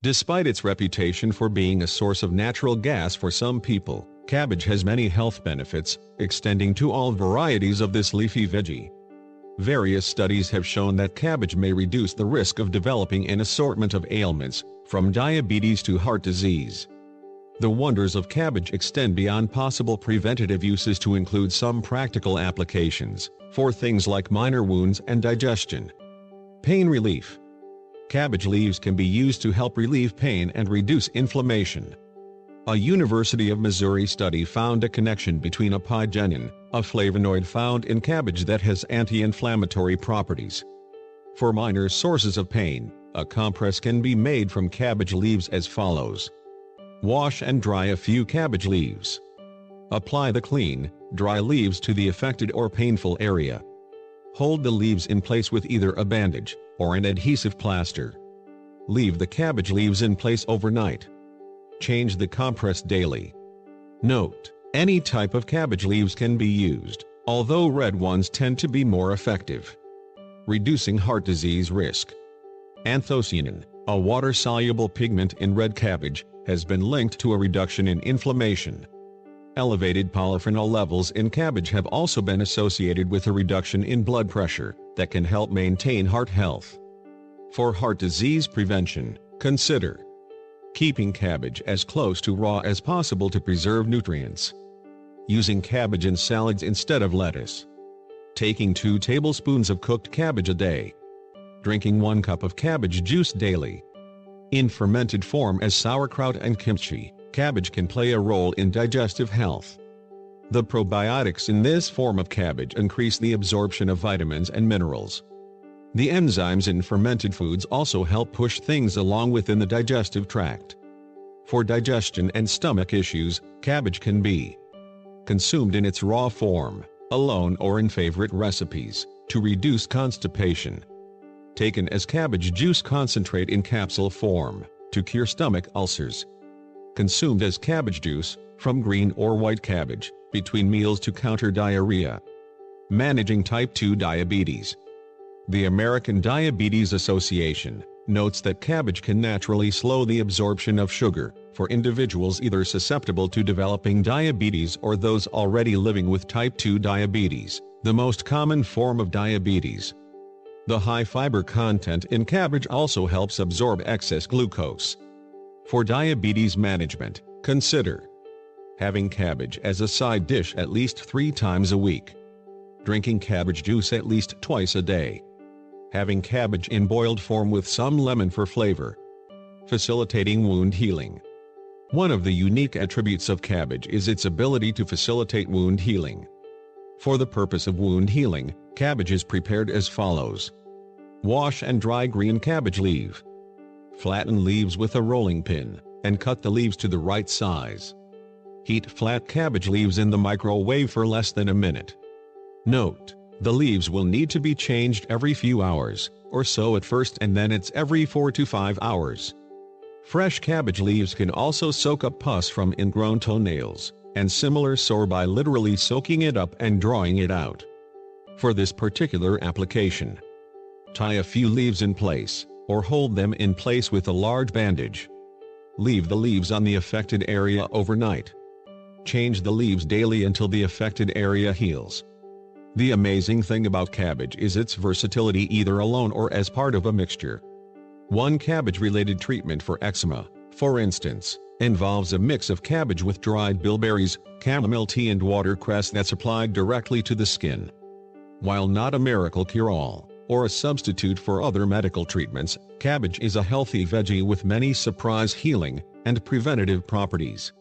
Despite its reputation for being a source of natural gas for some people, cabbage has many health benefits, extending to all varieties of this leafy veggie. Various studies have shown that cabbage may reduce the risk of developing an assortment of ailments, from diabetes to heart disease. The wonders of cabbage extend beyond possible preventative uses to include some practical applications, for things like minor wounds and digestion. Pain relief. Cabbage leaves can be used to help relieve pain and reduce inflammation. A University of Missouri study found a connection between apigenin, a flavonoid found in cabbage that has anti-inflammatory properties. For minor sources of pain, a compress can be made from cabbage leaves as follows. Wash and dry a few cabbage leaves. Apply the clean, dry leaves to the affected or painful area. Hold the leaves in place with either a bandage or an adhesive plaster. Leave the cabbage leaves in place overnight. Change the compress daily. Note: any type of cabbage leaves can be used, although red ones tend to be more effective. Reducing heart disease risk. Anthocyanin, a water-soluble pigment in red cabbage, has been linked to a reduction in inflammation. Elevated polyphenol levels in cabbage have also been associated with a reduction in blood pressure that can help maintain heart health. For heart disease prevention, consider keeping cabbage as close to raw as possible to preserve nutrients. Using cabbage in salads instead of lettuce. Taking 2 tablespoons of cooked cabbage a day. Drinking 1 cup of cabbage juice daily. In fermented form as sauerkraut and kimchi, cabbage can play a role in digestive health. The probiotics in this form of cabbage increase the absorption of vitamins and minerals. The enzymes in fermented foods also help push things along within the digestive tract. For digestion and stomach issues, cabbage can be consumed in its raw form, alone or in favorite recipes, to reduce constipation. Taken as cabbage juice concentrate in capsule form, to cure stomach ulcers. Consumed as cabbage juice, from green or white cabbage, between meals to counter diarrhea. Managing type 2 diabetes. The American Diabetes Association notes that cabbage can naturally slow the absorption of sugar for individuals either susceptible to developing diabetes or those already living with type 2 diabetes, the most common form of diabetes. The high fiber content in cabbage also helps absorb excess glucose. For diabetes management, consider having cabbage as a side dish at least 3 times a week. Drinking cabbage juice at least twice a day. Having cabbage in boiled form with some lemon for flavor. Facilitating wound healing. One of the unique attributes of cabbage is its ability to facilitate wound healing. For the purpose of wound healing, cabbage is prepared as follows. Wash and dry green cabbage leaf. Flatten leaves with a rolling pin, and cut the leaves to the right size. Heat flat cabbage leaves in the microwave for less than a minute. Note: the leaves will need to be changed every few hours, or so at first, and then it's every 4 to 5 hours. Fresh cabbage leaves can also soak up pus from ingrown toenails, and similar sore by literally soaking it up and drawing it out. For this particular application, tie a few leaves in place, or hold them in place with a large bandage. Leave the leaves on the affected area overnight. Change the leaves daily until the affected area heals. The amazing thing about cabbage is its versatility, either alone or as part of a mixture. One cabbage-related treatment for eczema, for instance, involves a mix of cabbage with dried bilberries, chamomile tea and watercress that's applied directly to the skin. While not a miracle cure-all, or a substitute for other medical treatments, cabbage is a healthy veggie with many surprise healing and preventative properties.